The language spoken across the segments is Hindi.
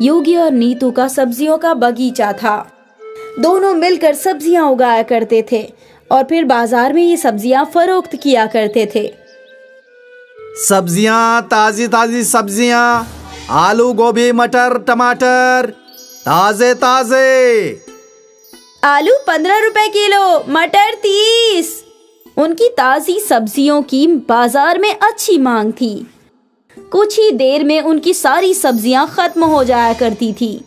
योगी और नीतू का सब्जियों का बगीचा था। दोनों मिलकर सब्जियां उगाया करते थे और फिर बाजार में ये सब्जियां फरोख्त किया करते थे। सब्जियां, ताजी ताजी सब्जियां, आलू, गोभी, मटर, टमाटर, ताजे ताजे। आलू 15 रुपए किलो, मटर 30। उनकी ताजी सब्जियों की बाजार में अच्छी मांग थी। कुछ ही देर में उनकी सारी सब्जियां खत्म हो जाया करती थी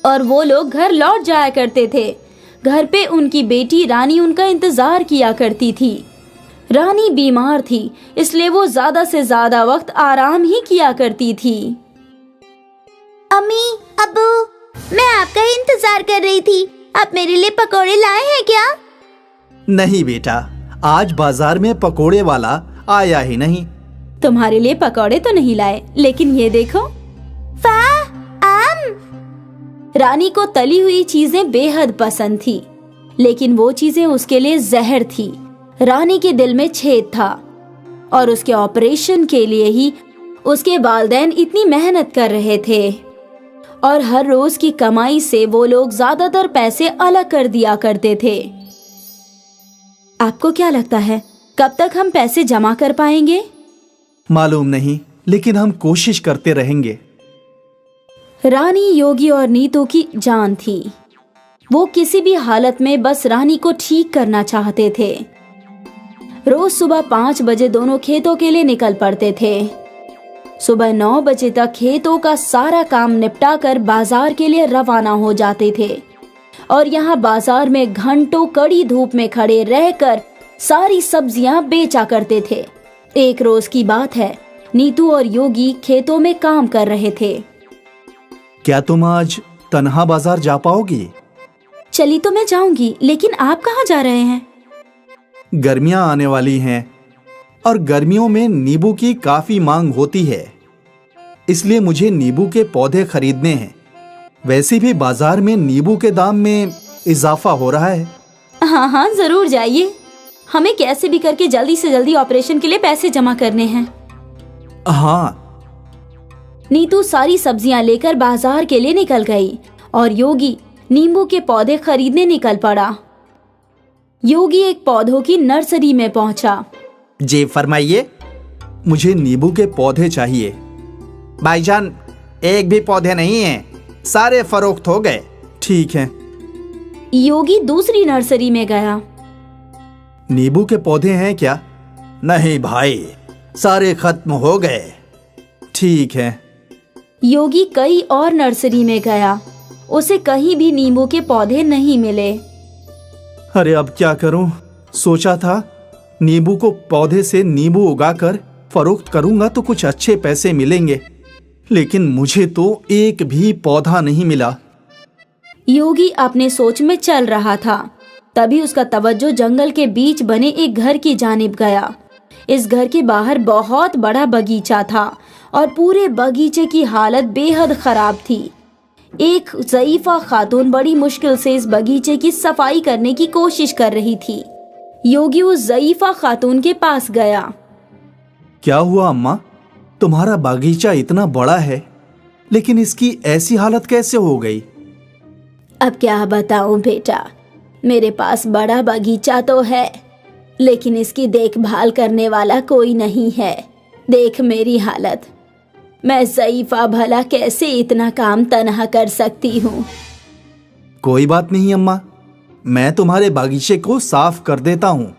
और वो लोग घर लौट जाया करते थे। घर पे उनकी बेटी रानी उनका इंतजार किया करती थी। रानी बीमार थी, इसलिए वो ज्यादा से ज्यादा वक्त आराम ही किया करती थी। अम्मी, अब्बू, मैं आपका ही इंतजार कर रही थी। आप मेरे लिए पकोड़े लाए हैं क्या? नहीं बेटा, आज बाजार में पकोड़े वाला आया ही नहीं। तुम्हारे लिए पकौड़े तो नहीं लाए, लेकिन ये देखो। वाह, आम! रानी को तली हुई चीजें बेहद पसंद थी, लेकिन वो चीजें उसके लिए जहर थी। रानी के दिल में छेद था और उसके ऑपरेशन के लिए ही उसके वालिदैन इतनी मेहनत कर रहे थे और हर रोज की कमाई से वो लोग ज्यादातर पैसे अलग कर दिया करते थे। आपको क्या लगता है, कब तक हम पैसे जमा कर पाएंगे? मालूम नहीं, लेकिन हम कोशिश करते रहेंगे। रानी, योगी और नीतू की जान थी। वो किसी भी हालत में बस रानी को ठीक करना चाहते थे। रोज सुबह 5 बजे दोनों खेतों के लिए निकल पड़ते थे। सुबह 9 बजे तक खेतों का सारा काम निपटा कर बाजार के लिए रवाना हो जाते थे और यहाँ बाजार में घंटों कड़ी धूप में खड़े रहकर सारी सब्जियां बेचा करते थे। एक रोज की बात है, नीतू और योगी खेतों में काम कर रहे थे। क्या तुम आज तन्हा बाजार जा पाओगी? चली तो मैं जाऊंगी, लेकिन आप कहाँ जा रहे हैं? गर्मियां आने वाली हैं और गर्मियों में नींबू की काफी मांग होती है, इसलिए मुझे नींबू के पौधे खरीदने हैं। वैसे भी बाजार में नींबू के दाम में इजाफा हो रहा है। हाँ, जरूर जाइए। हमें कैसे भी करके जल्दी से जल्दी ऑपरेशन के लिए पैसे जमा करने हैं। हाँ। नीतू सारी सब्जियां लेकर बाजार के लिए निकल गई और योगी नींबू के पौधे खरीदने निकल पड़ा। योगी एक पौधों की नर्सरी में पहुंचा। जी फरमाइए। मुझे नींबू के पौधे चाहिए। भाईजान, एक भी पौधे नहीं हैं, सारे फरोख्त हो गए। ठीक है। योगी दूसरी नर्सरी में गया। नींबू के पौधे हैं क्या? नहीं भाई, सारे खत्म हो गए। ठीक है। योगी कई और नर्सरी में गया, उसे कहीं भी नींबू के पौधे नहीं मिले। अरे अब क्या करूं? सोचा था नींबू को पौधे से नींबू उगाकर फरोख्त करूंगा तो कुछ अच्छे पैसे मिलेंगे, लेकिन मुझे तो एक भी पौधा नहीं मिला। योगी अपने सोच में चल रहा था, तभी उसका तवज्जो जंगल के बीच बने एक घर की जानिब गया। इस घर के बाहर बहुत बड़ा बगीचा था और पूरे बगीचे की हालत बेहद खराब थी। एक ज़ईफा खातून बड़ी मुश्किल से इस बगीचे की सफाई करने की कोशिश कर रही थी। योगी उस ज़ईफा खातून के पास गया। क्या हुआ अम्मा? तुम्हारा बगीचा इतना बड़ा है, लेकिन इसकी ऐसी हालत कैसे हो गई? अब क्या बताऊं बेटा, मेरे पास बड़ा बगीचा तो है, लेकिन इसकी देखभाल करने वाला कोई नहीं है। देख मेरी हालत, मैं ज़ईफा भला कैसे इतना काम तन्हा कर सकती हूँ। कोई बात नहीं अम्मा, मैं तुम्हारे बगीचे को साफ कर देता हूँ।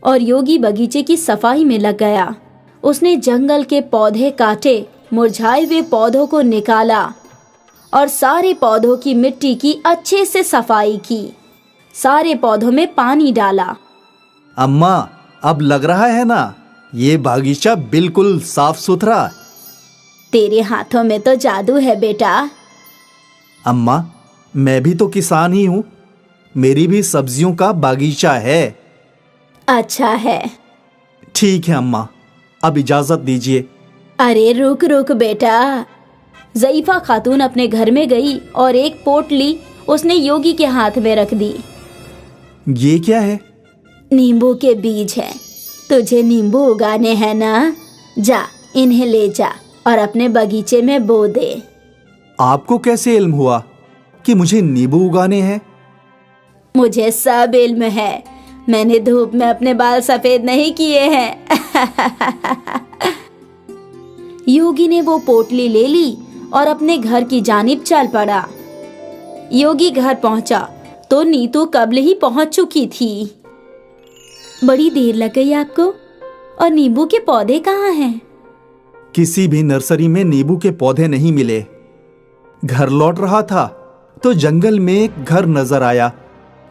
और योगी बगीचे की सफाई में लग गया। उसने जंगल के पौधे काटे, मुरझाए हुए पौधों को निकाला और सारे पौधों की मिट्टी की अच्छे से सफाई की। सारे पौधों में पानी डाला। अम्मा, अब लग रहा है ना ये बागीचा बिल्कुल साफ सुथरा? तेरे हाथों में तो जादू है बेटा। अम्मा, मैं भी तो किसान ही हूँ, मेरी भी सब्जियों का बागीचा है। अच्छा है। ठीक है अम्मा, अब इजाजत दीजिए। अरे रुक रुक बेटा। ज़ईफा खातून अपने घर में गई और एक पोटली उसने योगी के हाथ में रख दी। ये क्या है? नींबू के बीज है। तुझे नींबू उगाने हैं ना? जा, इन्हें ले जा और अपने बगीचे में बो दे। आपको कैसे इल्म हुआ कि मुझे नींबू उगाने हैं? मुझे सब इल्म है, मैंने धूप में अपने बाल सफेद नहीं किए हैं। योगी ने वो पोटली ले ली और अपने घर की जानिब चल पड़ा। योगी घर पहुंचा तो नीतू कब्ल ही पहुंच चुकी थी। बड़ी देर लग गई आपको, और नींबू के पौधे कहाँ हैं? किसी भी नर्सरी में नींबू के पौधे नहीं मिले। घर लौट रहा था तो जंगल में एक घर नजर आया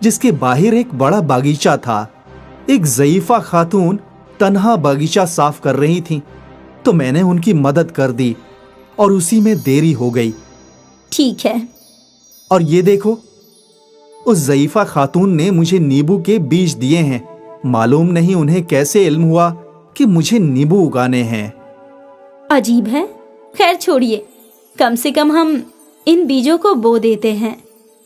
जिसके बाहर एक बड़ा बागीचा था। एक ज़ईफा खातून तन्हा बागीचा साफ कर रही थी, तो मैंने उनकी मदद कर दी और उसी में देरी हो गई। ठीक है। और ये देखो, उस ज़ईफा खातून ने मुझे नींबू के बीज दिए हैं। मालूम नहीं उन्हें कैसे इल्म हुआ कि मुझे नींबू उगाने हैं। अजीब है। खैर छोड़िए, कम से कम हम इन बीजों को बो देते हैं।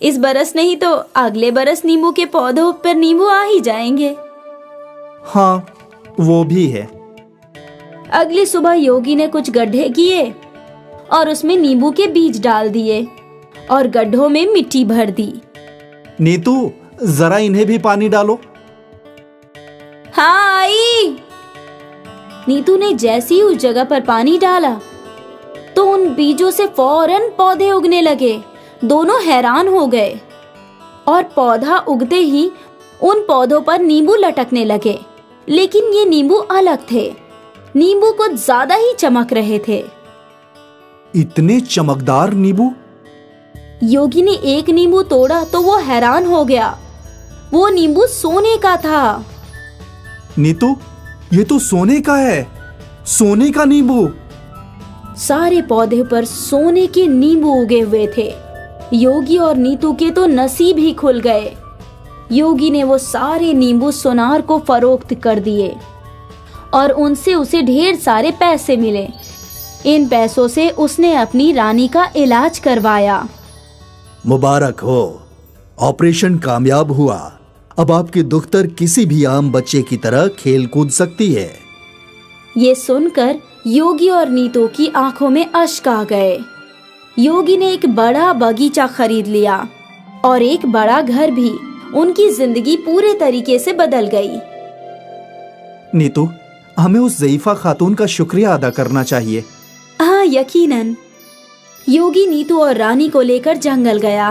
इस बरस नहीं तो अगले बरस नींबू के पौधों पर नींबू आ ही जाएंगे। हाँ, वो भी है। अगली सुबह योगी ने कुछ गड्ढे किए और उसमें नींबू के बीज डाल दिए और गड्ढों में मिट्टी भर दी। नीतू, जरा इन्हें भी पानी डालो। हाँ आई। नीतू ने जैसे ही उस जगह पर पानी डाला तो उन बीजों से फौरन पौधे उगने लगे। दोनों हैरान हो गए और पौधा उगते ही उन पौधों पर नींबू लटकने लगे। लेकिन ये नींबू अलग थे, नींबू कुछ ज्यादा ही चमक रहे थे। इतने चमकदार नींबू? योगी ने एक नींबू तोड़ा तो वो हैरान हो गया। वो नींबू सोने का था। नीतू, ये तो सोने का है, सोने का नींबू। सारे पौधे पर सोने के नींबू उगे हुए थे। योगी और नीतू के तो नसीब ही खुल गए। योगी ने वो सारे नींबू सोनार को फरोख्त कर दिए और उनसे उसे ढेर सारे पैसे मिले। इन पैसों से उसने अपनी रानी का इलाज करवाया। मुबारक हो, ऑपरेशन कामयाब हुआ। अब आपकी दुख्तर किसी भी आम बच्चे की तरह खेल कूद सकती है। ये सुनकर योगी और नीतू की आंखों में अश्क आ गए। योगी ने एक बड़ा बगीचा खरीद लिया और एक बड़ा घर भी। उनकी जिंदगी पूरे तरीके से बदल गई। नीतू, हमें उस ज़ईफा खातून का शुक्रिया अदा करना चाहिए। हाँ, यकीनन। योगी नीतू और रानी को लेकर जंगल गया।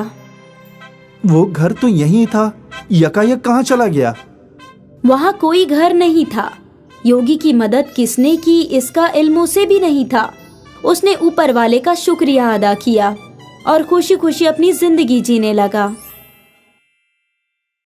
वो घर तो यहीं था, यकायक कहाँ चला गया? वहाँ कोई घर नहीं था। योगी की मदद किसने की इसका इल्म उसे भी नहीं था। उसने ऊपर वाले का शुक्रिया अदा किया और खुशी खुशी अपनी जिंदगी जीने लगा।